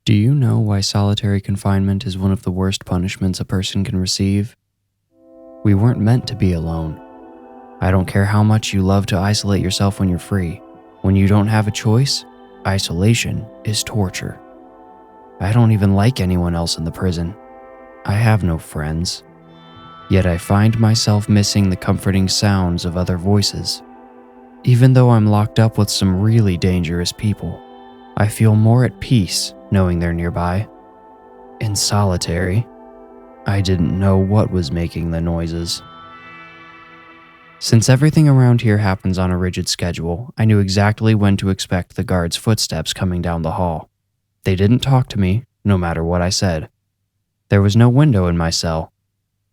Do you know why solitary confinement is one of the worst punishments a person can receive? We weren't meant to be alone. I don't care how much you love to isolate yourself when you're free. When you don't have a choice, isolation is torture. I don't even like anyone else in the prison. I have no friends. Yet I find myself missing the comforting sounds of other voices. Even though I'm locked up with some really dangerous people, I feel more at peace knowing they're nearby. In solitary, I didn't know what was making the noises. Since everything around here happens on a rigid schedule, I knew exactly when to expect the guards' footsteps coming down the hall. They didn't talk to me, no matter what I said. There was no window in my cell.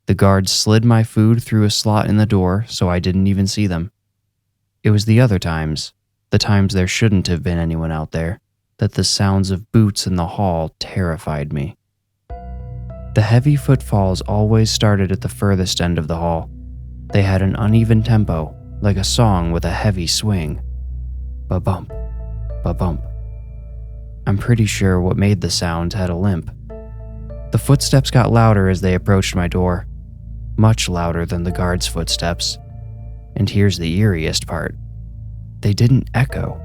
The guards slid my food through a slot in the door so I didn't even see them. It was the other times, the times there shouldn't have been anyone out there, that the sounds of boots in the hall terrified me. The heavy footfalls always started at the furthest end of the hall. They had an uneven tempo, like a song with a heavy swing. Ba-bump, ba-bump. I'm pretty sure what made the sound had a limp. The footsteps got louder as they approached my door, much louder than the guards' footsteps. And here's the eeriest part. They didn't echo.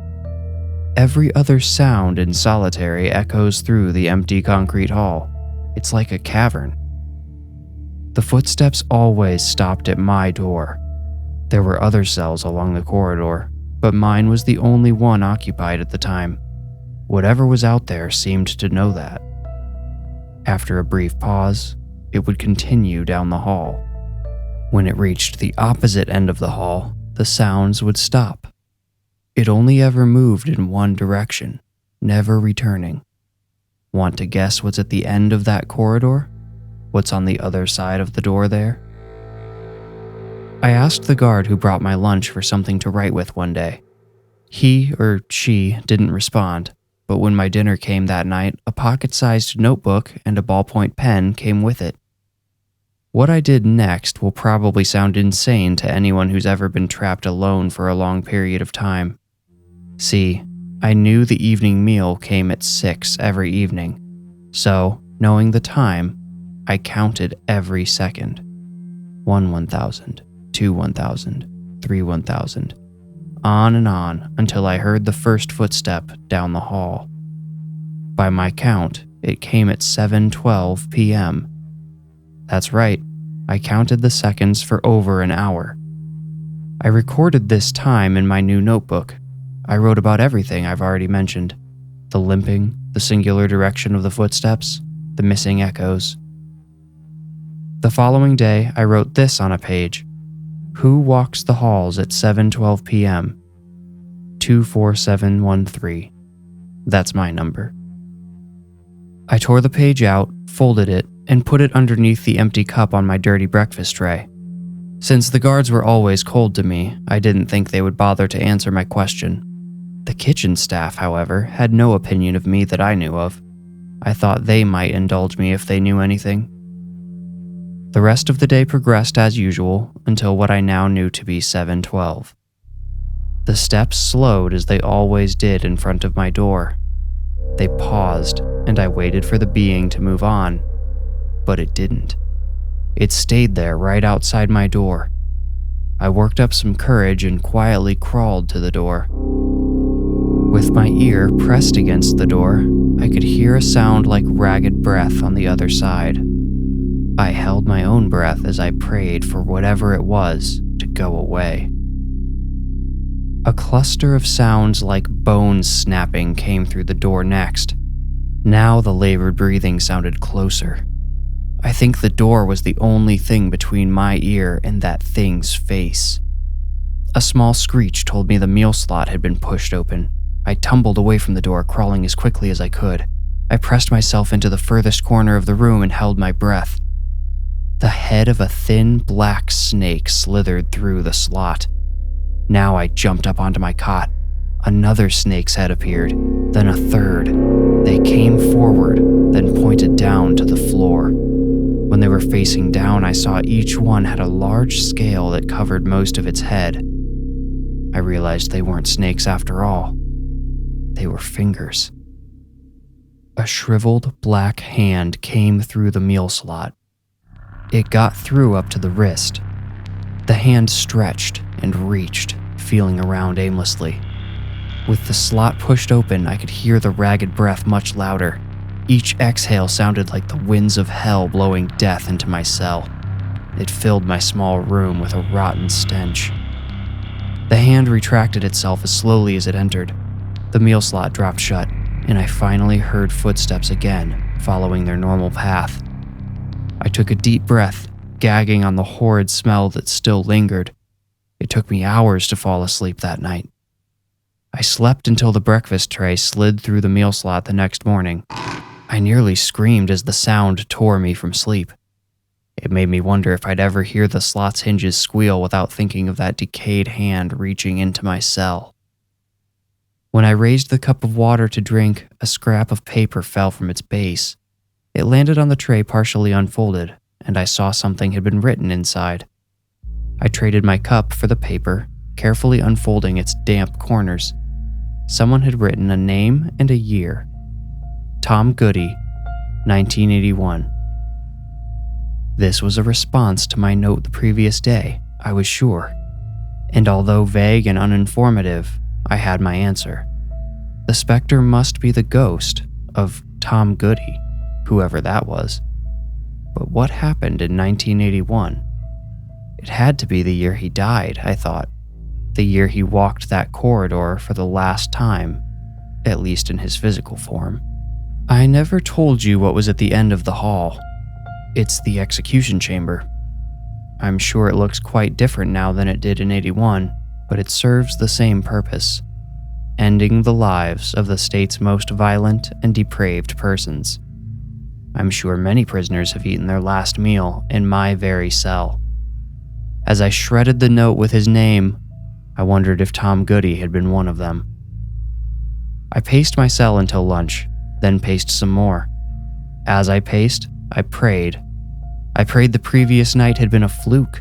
Every other sound in solitary echoes through the empty concrete hall. It's like a cavern. The footsteps always stopped at my door. There were other cells along the corridor, but mine was the only one occupied at the time. Whatever was out there seemed to know that. After a brief pause, it would continue down the hall. When it reached the opposite end of the hall, the sounds would stop. It only ever moved in one direction, never returning. Want to guess what's at the end of that corridor? What's on the other side of the door there? I asked the guard who brought my lunch for something to write with one day. He or she didn't respond, but when my dinner came that night, a pocket-sized notebook and a ballpoint pen came with it. What I did next will probably sound insane to anyone who's ever been trapped alone for a long period of time. See, I knew the evening meal came at 6 every evening, so, knowing the time, I counted every second. 1 1,000, 2 1,000, 3 1,000, on and on until I heard the first footstep down the hall. By my count, it came at 7:12 p.m. That's right, I counted the seconds for over an hour. I recorded this time in my new notebook. I wrote about everything I've already mentioned. The limping, the singular direction of the footsteps, the missing echoes. The following day, I wrote this on a page. Who walks the halls at 7:12 p.m.? 24713. That's my number. I tore the page out, folded it, and put it underneath the empty cup on my dirty breakfast tray. Since the guards were always cold to me, I didn't think they would bother to answer my question. The kitchen staff, however, had no opinion of me that I knew of. I thought they might indulge me if they knew anything. The rest of the day progressed as usual until what I now knew to be 7:12. The steps slowed as they always did in front of my door. They paused, and I waited for the being to move on. But it didn't. It stayed there right outside my door. I worked up some courage and quietly crawled to the door. With my ear pressed against the door, I could hear a sound like ragged breath on the other side. I held my own breath as I prayed for whatever it was to go away. A cluster of sounds like bones snapping came through the door next. Now the labored breathing sounded closer. I think the door was the only thing between my ear and that thing's face. A small screech told me the meal slot had been pushed open. I tumbled away from the door, crawling as quickly as I could. I pressed myself into the furthest corner of the room and held my breath. The head of a thin, black snake slithered through the slot. Now I jumped up onto my cot. Another snake's head appeared, then a third. They came forward, then pointed down to the floor. When they were facing down, I saw each one had a large scale that covered most of its head. I realized they weren't snakes after all. They were fingers. A shriveled black hand came through the meal slot. It got through up to the wrist. The hand stretched and reached, feeling around aimlessly. With the slot pushed open, I could hear the ragged breath much louder. Each exhale sounded like the winds of hell blowing death into my cell. It filled my small room with a rotten stench. The hand retracted itself as slowly as it entered. The meal slot dropped shut, and I finally heard footsteps again, following their normal path. I took a deep breath, gagging on the horrid smell that still lingered. It took me hours to fall asleep that night. I slept until the breakfast tray slid through the meal slot the next morning. I nearly screamed as the sound tore me from sleep. It made me wonder if I'd ever hear the slot's hinges squeal without thinking of that decayed hand reaching into my cell. When I raised the cup of water to drink, a scrap of paper fell from its base. It landed on the tray partially unfolded, and I saw something had been written inside. I traded my cup for the paper, carefully unfolding its damp corners. Someone had written a name and a year. Tom Goody, 1981. This was a response to my note the previous day, I was sure. And although vague and uninformative, I had my answer. The specter must be the ghost of Tom Goody, whoever that was. But what happened in 1981? It had to be the year he died, I thought. The year he walked that corridor for the last time, at least in his physical form. I never told you what was at the end of the hall. It's the execution chamber. I'm sure it looks quite different now than it did in 81, but it serves the same purpose, ending the lives of the state's most violent and depraved persons. I'm sure many prisoners have eaten their last meal in my very cell. As I shredded the note with his name, I wondered if Tom Goody had been one of them. I paced my cell until lunch, then paced some more. As I paced, I prayed. I prayed the previous night had been a fluke.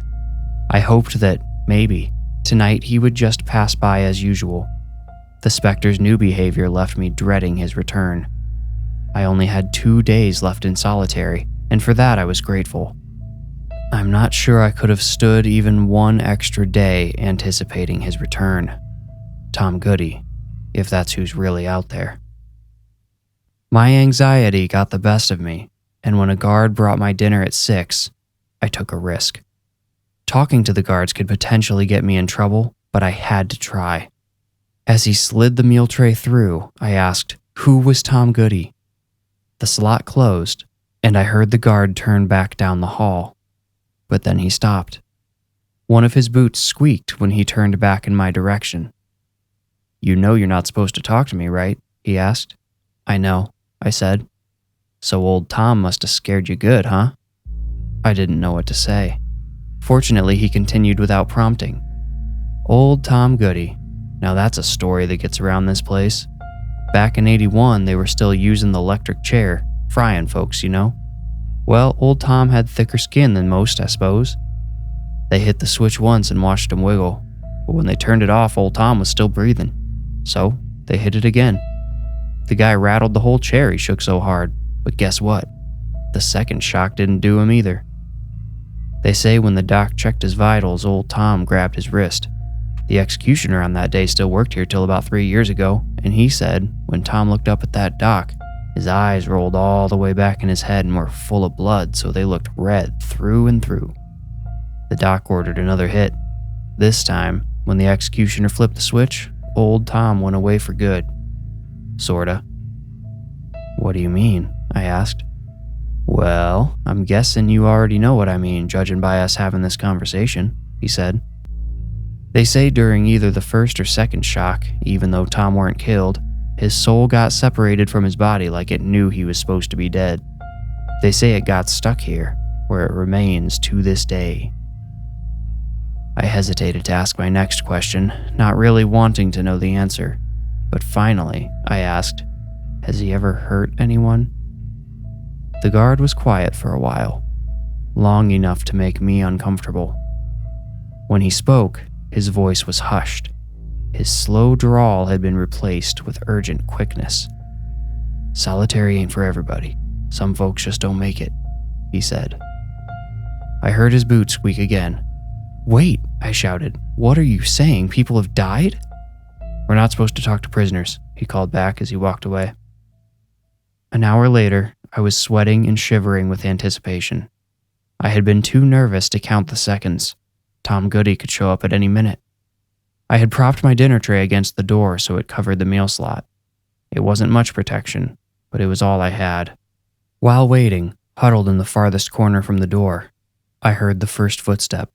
I hoped that, maybe, tonight he would just pass by as usual. The specter's new behavior left me dreading his return. I only had 2 days left in solitary, and for that I was grateful. I'm not sure I could have stood even one extra day anticipating his return. Tom Goody, if that's who's really out there. My anxiety got the best of me, and when a guard brought my dinner at 6, I took a risk. Talking to the guards could potentially get me in trouble, but I had to try. As he slid the meal tray through, I asked, who was Tom Goody? The slot closed, and I heard the guard turn back down the hall. But then he stopped. One of his boots squeaked when he turned back in my direction. You know you're not supposed to talk to me, right? He asked. I know, I said. So old Tom must have scared you good, huh? I didn't know what to say. Fortunately, he continued without prompting. Old Tom Goody. Now that's a story that gets around this place. Back in 81, they were still using the electric chair, frying folks, you know. Well, old Tom had thicker skin than most, I suppose. They hit the switch once and watched him wiggle, but when they turned it off, old Tom was still breathing. So, they hit it again. The guy rattled the whole chair, he shook so hard, but guess what? The second shock didn't do him either. They say when the doc checked his vitals, old Tom grabbed his wrist. The executioner on that day still worked here till about 3 years ago, and he said when Tom looked up at that doc, his eyes rolled all the way back in his head and were full of blood, so they looked red through and through. The doc ordered another hit. This time, when the executioner flipped the switch, old Tom went away for good. Sorta. What do you mean? I asked. Well, I'm guessing you already know what I mean, judging by us having this conversation, he said. They say during either the first or second shock, even though Tom weren't killed, his soul got separated from his body like it knew he was supposed to be dead. They say it got stuck here, where it remains to this day. I hesitated to ask my next question, not really wanting to know the answer. But finally, I asked, has he ever hurt anyone? The guard was quiet for a while, long enough to make me uncomfortable. When he spoke, his voice was hushed. His slow drawl had been replaced with urgent quickness. Solitary ain't for everybody. Some folks just don't make it, he said. I heard his boot squeak again. Wait, I shouted. What are you saying? People have died? We're not supposed to talk to prisoners, he called back as he walked away. An hour later, I was sweating and shivering with anticipation. I had been too nervous to count the seconds. Tom Goody could show up at any minute. I had propped my dinner tray against the door so it covered the meal slot. It wasn't much protection, but it was all I had. While waiting, huddled in the farthest corner from the door, I heard the first footstep,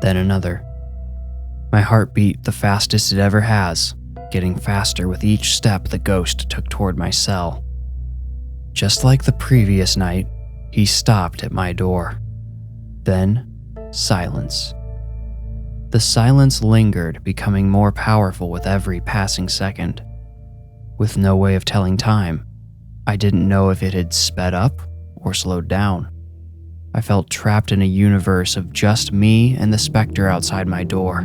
then another. My heart beat the fastest it ever has, getting faster with each step the ghost took toward my cell. Just like the previous night, he stopped at my door. Then, silence. The silence lingered, becoming more powerful with every passing second. With no way of telling time, I didn't know if it had sped up or slowed down. I felt trapped in a universe of just me and the specter outside my door,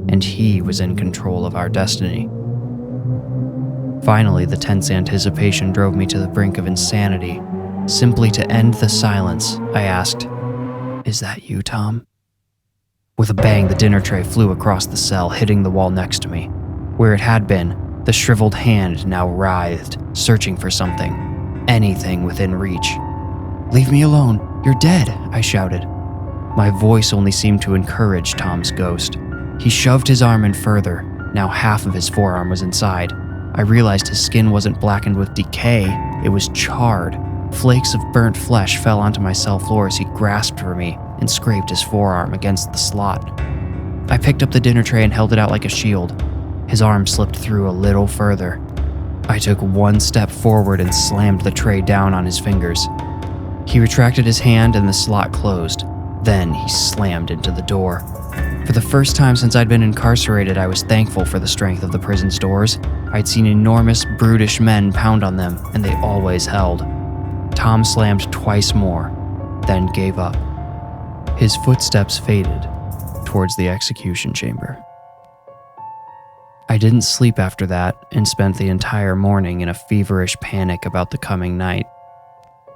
and he was in control of our destiny. Finally, the tense anticipation drove me to the brink of insanity. Simply to end the silence, I asked, "Is that you, Tom?" With a bang, the dinner tray flew across the cell, hitting the wall next to me. Where it had been, the shriveled hand now writhed, searching for something, anything within reach. "Leave me alone, you're dead," I shouted. My voice only seemed to encourage Tom's ghost. He shoved his arm in further. Now half of his forearm was inside. I realized his skin wasn't blackened with decay, it was charred. Flakes of burnt flesh fell onto my cell floor as he grasped for me and scraped his forearm against the slot. I picked up the dinner tray and held it out like a shield. His arm slipped through a little further. I took one step forward and slammed the tray down on his fingers. He retracted his hand and the slot closed. Then he slammed into the door. For the first time since I'd been incarcerated, I was thankful for the strength of the prison's doors. I'd seen enormous, brutish men pound on them, and they always held. Tom slammed twice more, then gave up. His footsteps faded towards the execution chamber. I didn't sleep after that and spent the entire morning in a feverish panic about the coming night.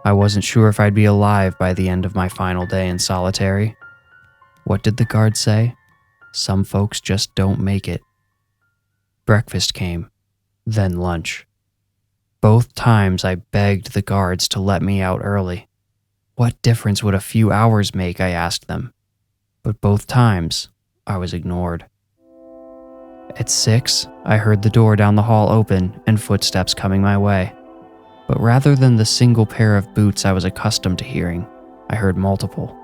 I wasn't sure if I'd be alive by the end of my final day in solitary. What did the guard say? Some folks just don't make it. Breakfast came, then lunch. Both times I begged the guards to let me out early. What difference would a few hours make, I asked them. But both times, I was ignored. At 6, I heard the door down the hall open and footsteps coming my way. But rather than the single pair of boots I was accustomed to hearing, I heard multiple.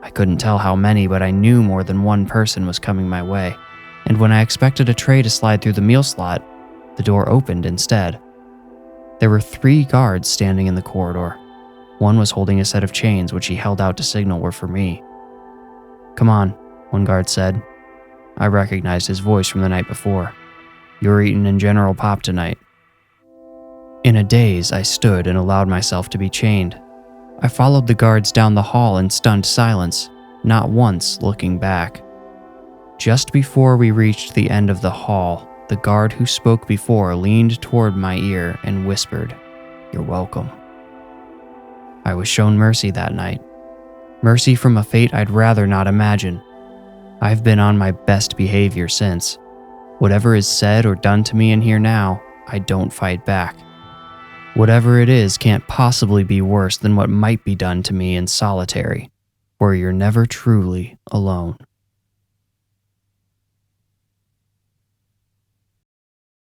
I couldn't tell how many, but I knew more than one person was coming my way. And when I expected a tray to slide through the meal slot, the door opened instead. There were 3 guards standing in the corridor. One was holding a set of chains which he held out to signal were for me. "Come on," one guard said. I recognized his voice from the night before. "You're eating in General Pop tonight." In a daze, I stood and allowed myself to be chained. I followed the guards down the hall in stunned silence, not once looking back. Just before we reached the end of the hall, the guard who spoke before leaned toward my ear and whispered, "You're welcome." I was shown mercy that night. Mercy from a fate I'd rather not imagine. I've been on my best behavior since. Whatever is said or done to me in here now, I don't fight back. Whatever it is can't possibly be worse than what might be done to me in solitary, where you're never truly alone.